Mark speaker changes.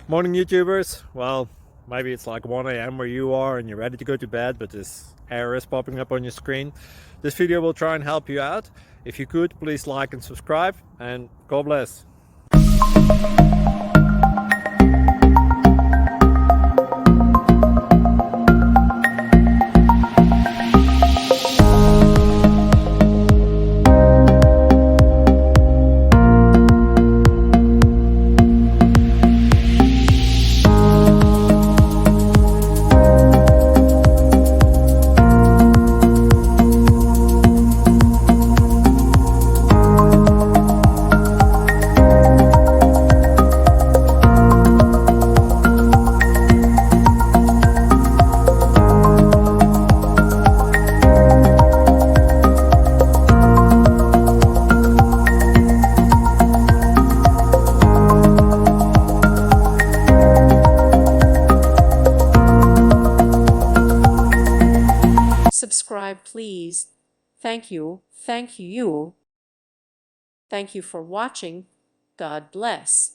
Speaker 1: Morning YouTubers. Well, maybe it's like 1 a.m. where you are and you're ready to go to bed, but this error is popping up on your screen. This video will try and help you out. If you could, please like and subscribe, and God bless.
Speaker 2: Subscribe, please. Thank you. Thank you. Thank you for watching. God bless.